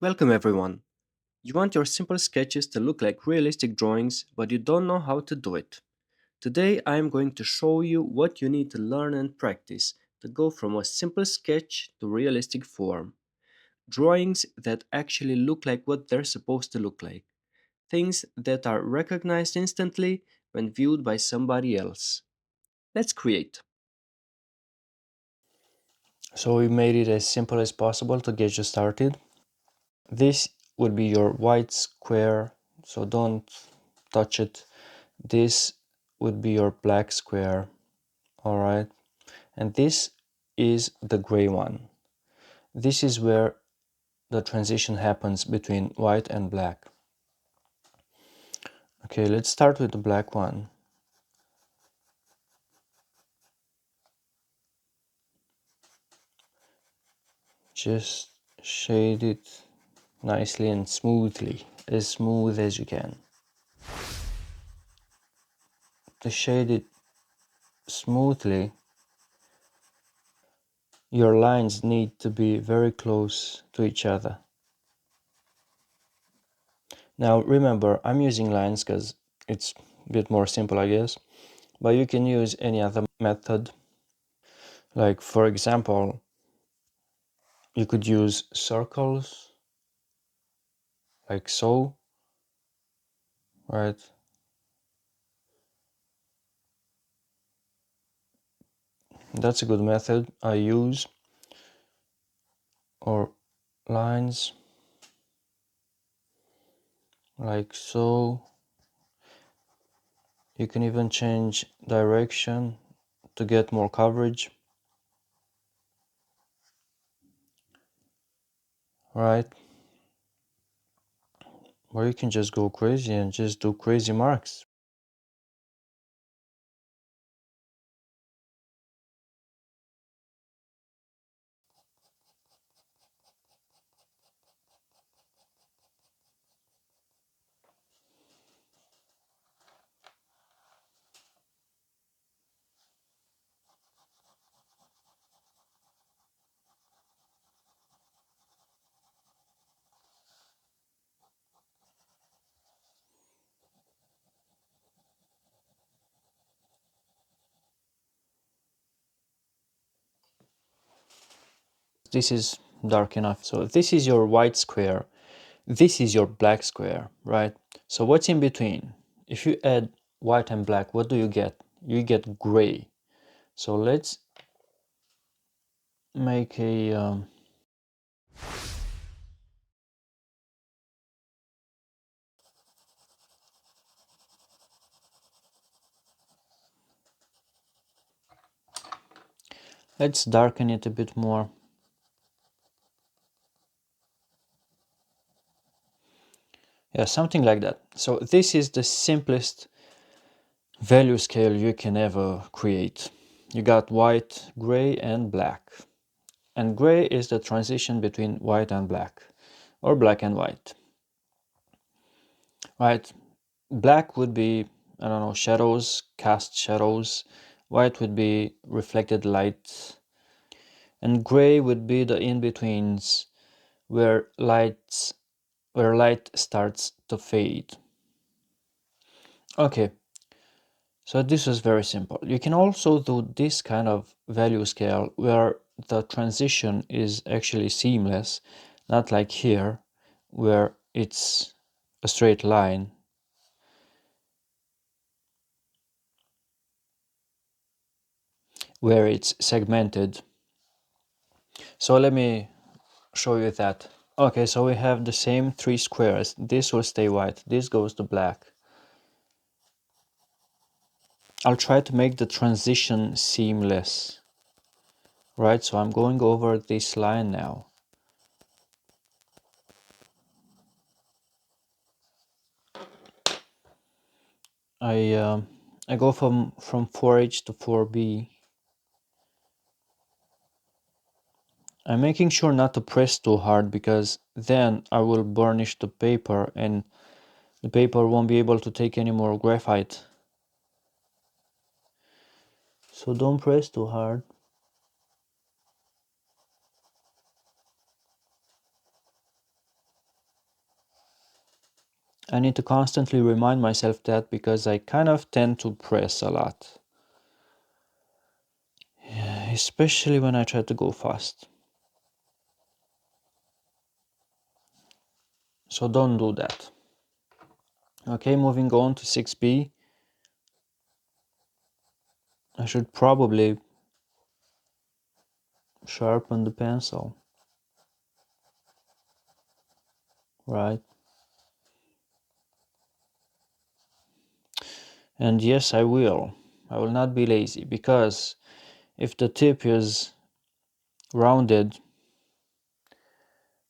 Welcome everyone. You want your simple sketches to look like realistic drawings, but you don't know how to do it. Today I am going to show you what you need to learn and practice to go from a simple sketch to realistic form. Drawings that actually look like what they're supposed to look like. Things that are recognized instantly when viewed by somebody else. Let's create. So we made it as simple as possible to get you started. This would be your white square, so don't touch it. This would be your black square, all right? And this is the gray one. This is where the transition happens between white and black. Okay, let's start with the black one. Just shade it nicely and smoothly, as smooth as you can. To shade it smoothly, your lines need to be very close to each other. Now remember, I'm using lines because it's a bit more simple, I guess, but you can use any other method. Like for example, you could use circles, like so, right? That's a good method I use. Or lines, like so. You can even change direction to get more coverage, right? Or you can just go crazy and just do crazy marks. This is dark enough. So this is your white square. This is your black square, right? So what's in between? If you add white and black, what do you get? You get gray. So let's make a let's darken it a bit more. Yeah, something like that. So this is the simplest value scale you can ever create. You got white, gray, and black. And gray is the transition between white and black, or black and white. Right? Black would be, I don't know, shadows, cast shadows. White would be reflected light. And gray would be the in-betweens where light starts to fade. Okay, so this is very simple. You can also do this kind of value scale where the transition is actually seamless, not like here where it's a straight line. Where it's segmented. So let me show you that. Okay, so we have the same three squares. This will stay white, this goes to black. I'll try to make the transition seamless. Right, so I'm going over this line now. I I go from 4H to 4B. I'm making sure not to press too hard because then I will burnish the paper and the paper won't be able to take any more graphite. So don't press too hard. I need to constantly remind myself that because I kind of tend to press a lot, especially when I try to go fast. So don't do that. Okay, moving on to 6B. I should probably sharpen the pencil, right? And yes, I will. I will not be lazy, because if the tip is rounded,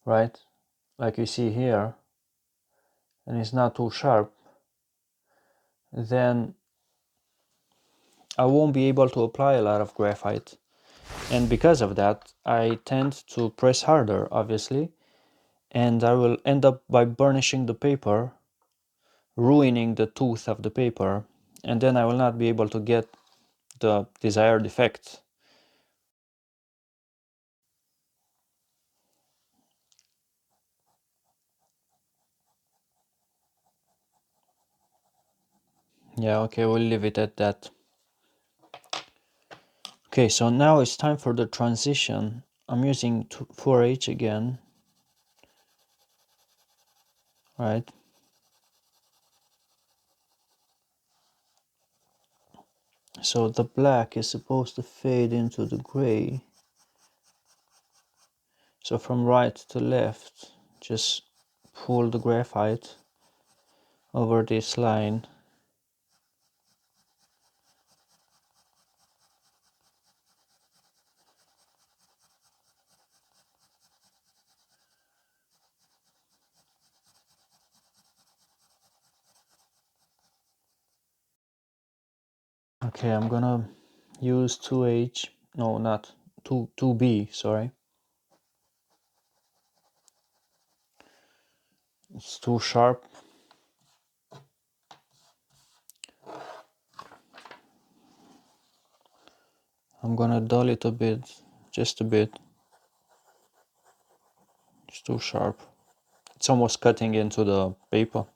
right, like you see here, and it's not too sharp, then I won't be able to apply a lot of graphite. And because of that, I tend to press harder, obviously, and I will end up by burnishing the paper, ruining the tooth of the paper, and then I will not be able to get the desired effect. Yeah, okay, we'll leave it at that. Okay, so now it's time for the transition. I'm using 4H again, right? So the black is supposed to fade into the gray. So from right to left, just pull the graphite over this line. Okay, I'm gonna use 2H, no, not 2B, sorry. It's too sharp. I'm gonna dull it a bit, just a bit. It's too sharp. It's almost cutting into the paper.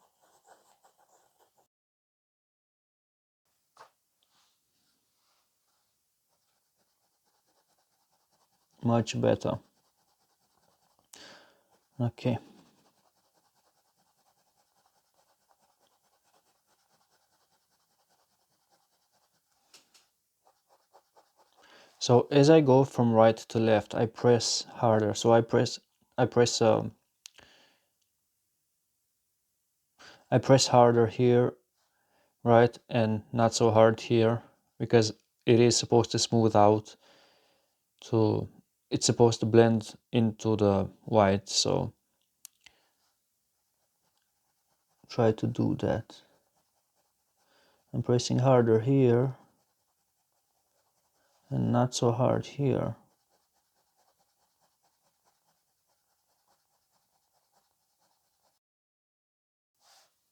Much better. Okay. So as I go from right to left, I press harder. So I press I press harder here, right, and not so hard here, because it is supposed to smooth out. To it's supposed to blend into the white. So try to do that. I'm pressing harder here and not so hard here.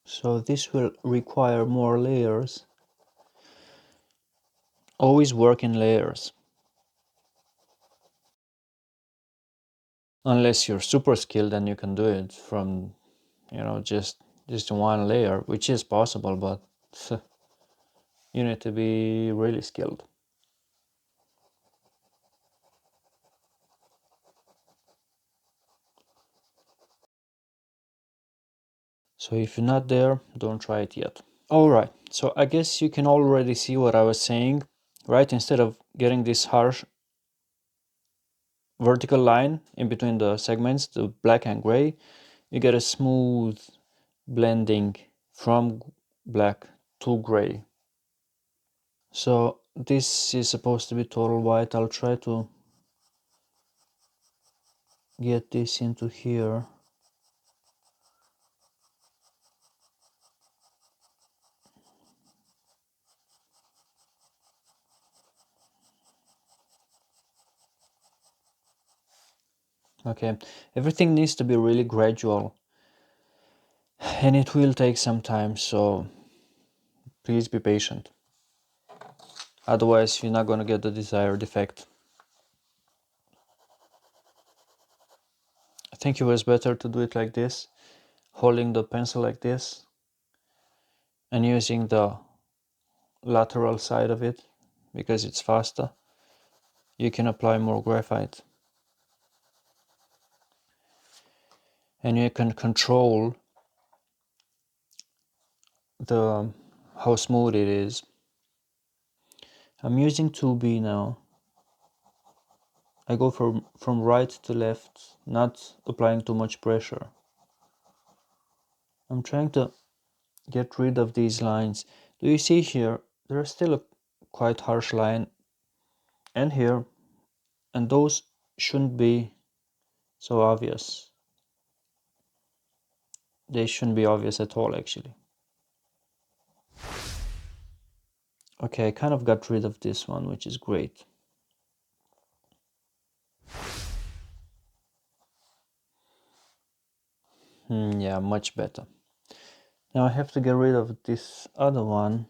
So this will require more layers. Always work in layers. Unless you're super skilled and you can do it from, just one layer, which is possible, but you need to be really skilled. So if you're not there, don't try it yet. Alright, so I guess you can already see what I was saying, right? Instead of getting this harsh vertical line in between the segments, the black and gray, you get a smooth blending from black to gray. So this is supposed to be total white. I'll try to get this into here. Okay, everything needs to be really gradual and it will take some time, so please be patient. Otherwise, you're not going to get the desired effect. I think it was better to do it like this. holding the pencil like this and using the lateral side of it because it's faster, you can apply more graphite. And you can control the how smooth it is. I'm using 2B now. I go from right to left, not applying too much pressure. I'm trying to get rid of these lines. Do you see here? There's still a quite harsh line, and here, and those shouldn't be so obvious. They shouldn't be obvious at all, actually. Okay, I kind of got rid of this one, which is great. Yeah, much better. Now I have to get rid of this other one.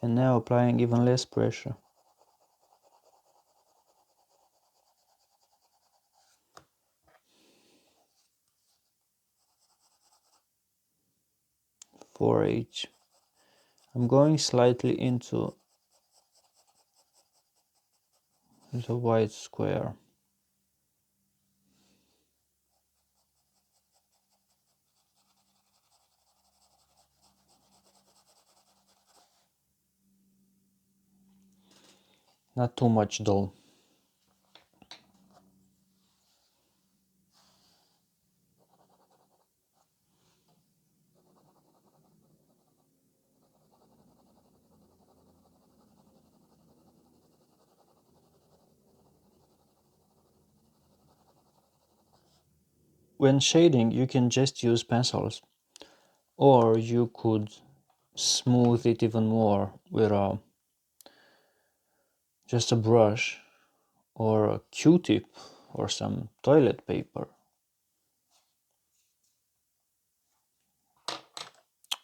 And now applying even less pressure. For H. I'm going slightly into the white square. Not too much though. When shading, you can just use pencils, or you could smooth it even more with just a brush or a Q-tip or some toilet paper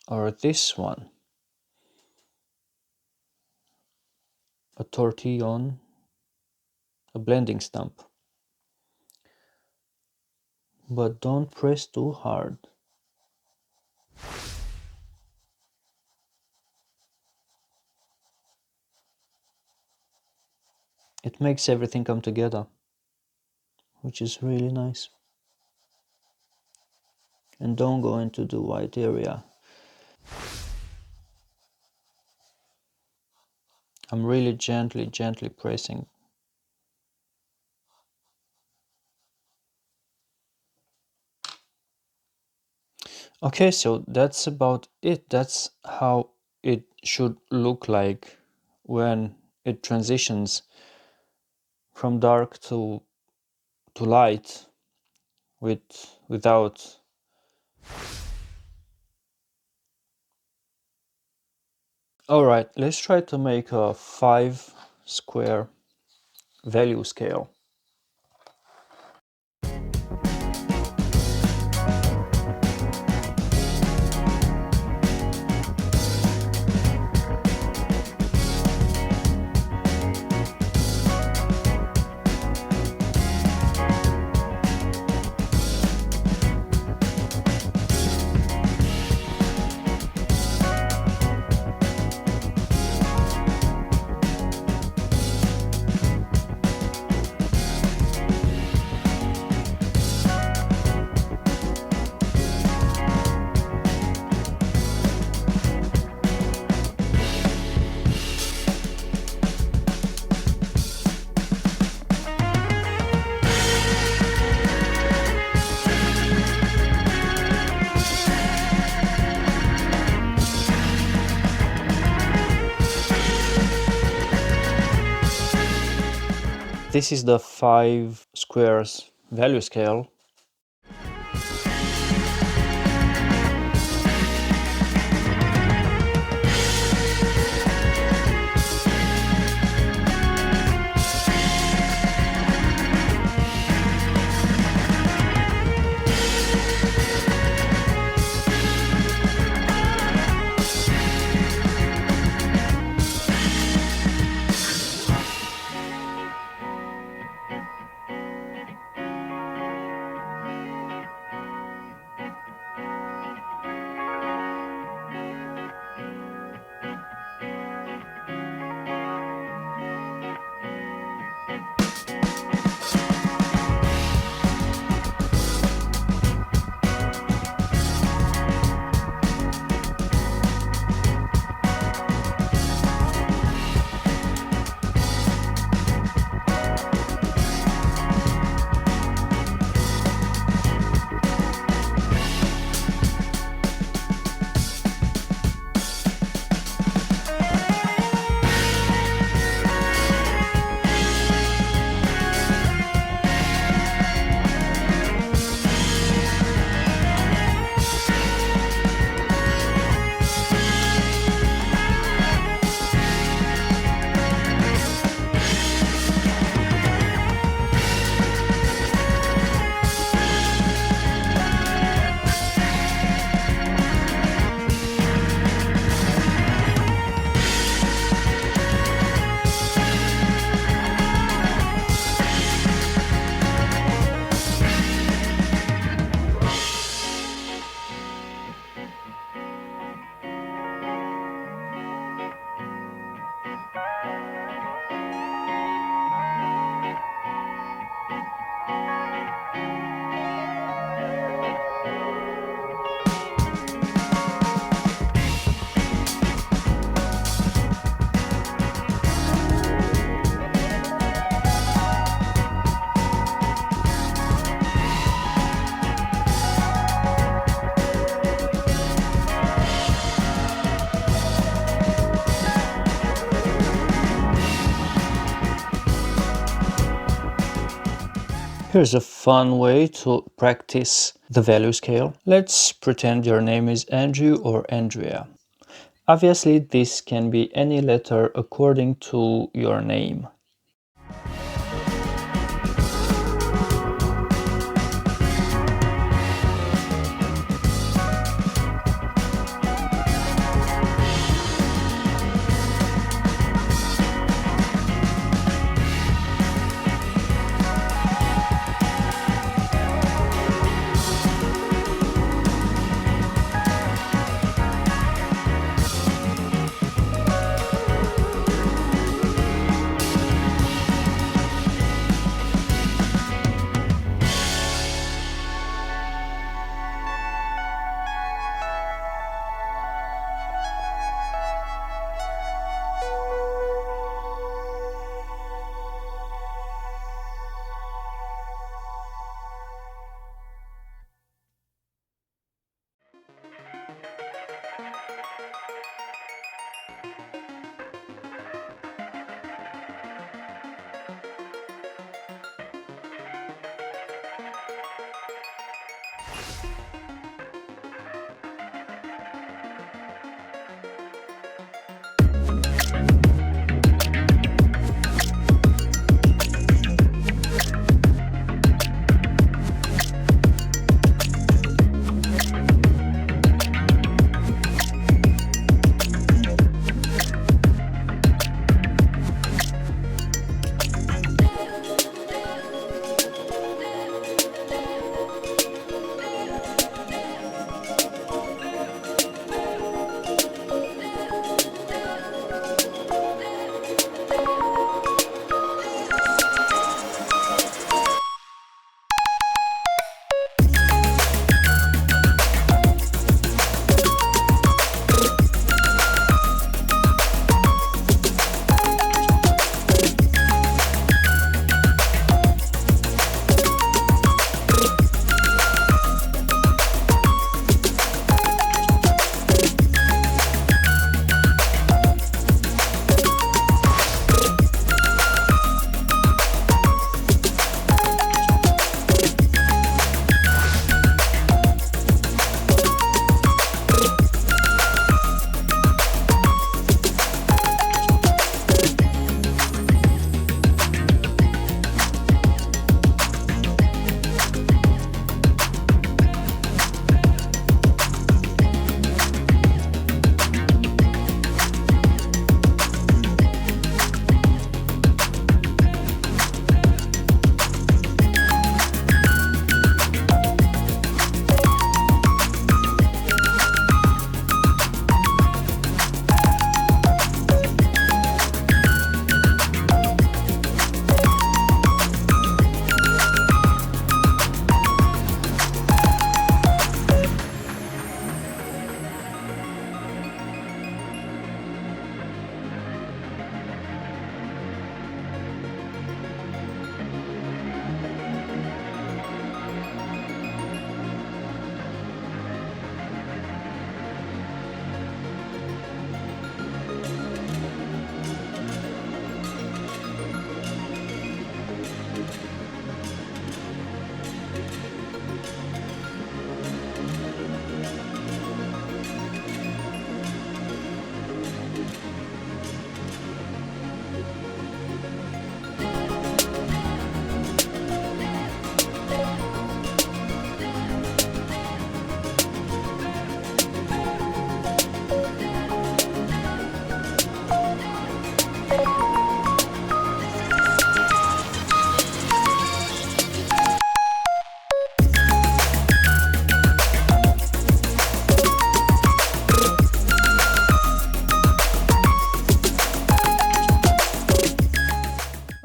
or this one, a tortillon, a blending stump. But don't press too hard. It makes everything come together, which is really nice. And don't go into the white area. I'm really gently pressing. Okay, so that's about it. That's how it should look like when it transitions from dark to light without. All right, let's try to make a 5 square value scale. This is the 5 squares value scale. Here's a fun way to practice the value scale. Let's pretend your name is Andrew or Andrea. Obviously, this can be any letter according to your name.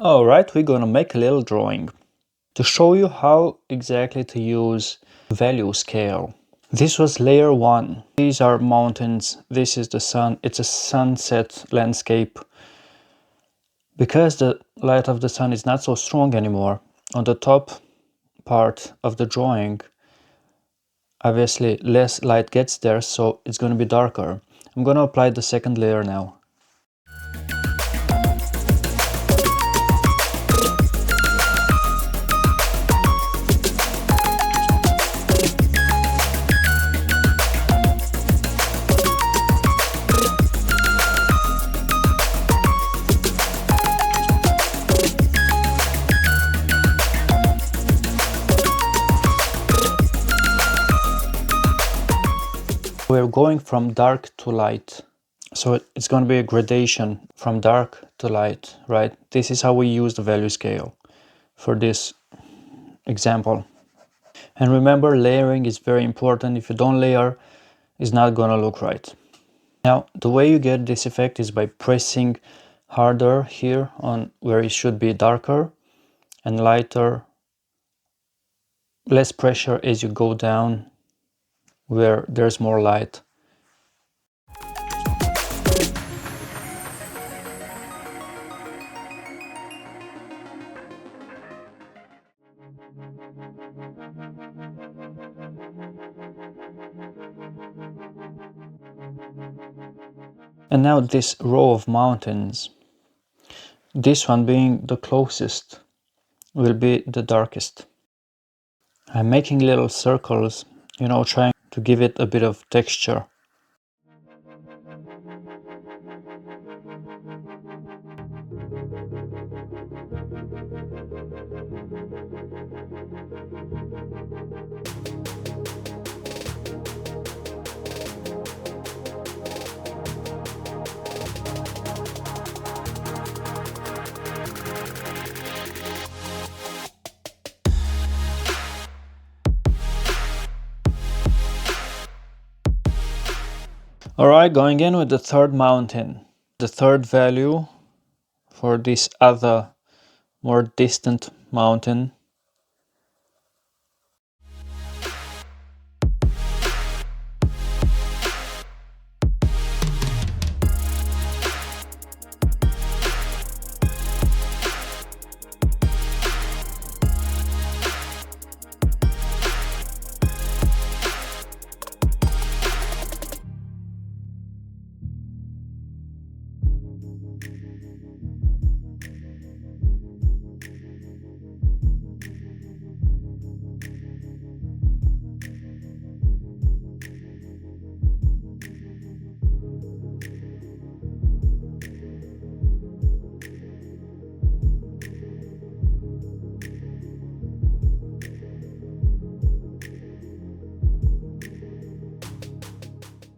Alright, we're gonna make a little drawing to show you how exactly to use value scale. This was layer 1. These are mountains, this is the sun, it's a sunset landscape. Because the light of the sun is not so strong anymore, on the top part of the drawing, obviously less light gets there, so it's going to be darker. I'm going to apply the second layer now. We're going from dark to light. So it's going to be a gradation from dark to light, right? This is how we use the value scale for this example. And remember, layering is very important. If you don't layer, it's not going to look right. Now, the way you get this effect is by pressing harder here on where it should be darker and lighter, less pressure as you go down where there's more light. And now this row of mountains, this one being the closest, will be the darkest. I'm making little circles, trying to give it a bit of texture. Alright, going in with the third mountain. The third value for this other, more distant mountain.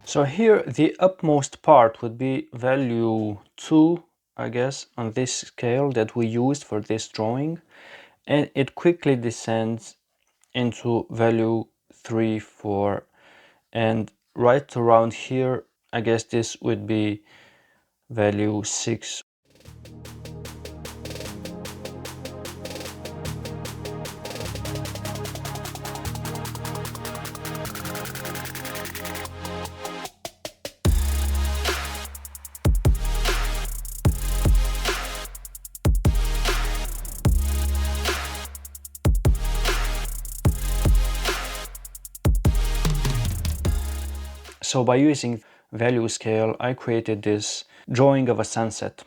So here the upmost part would be value 2, I guess, on this scale that we used for this drawing, and it quickly descends into value 3, 4, and right around here, I guess this would be value 6. So by using value scale, I created this drawing of a sunset.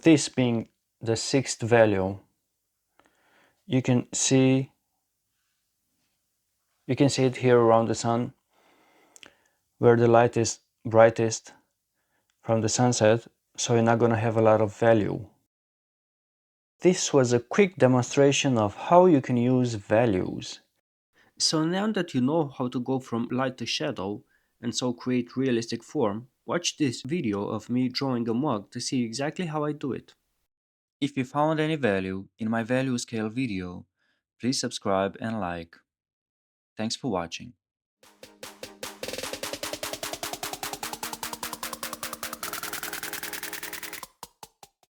This being the sixth value, you can see it here around the sun, where the light is brightest from the sunset, so you're not going to have a lot of value. This was a quick demonstration of how you can use values. So now that you know how to go from light to shadow and so create realistic form, watch this video of me drawing a mug to see exactly how I do it. If you found any value in my value scale video, please subscribe and like. Thanks for watching.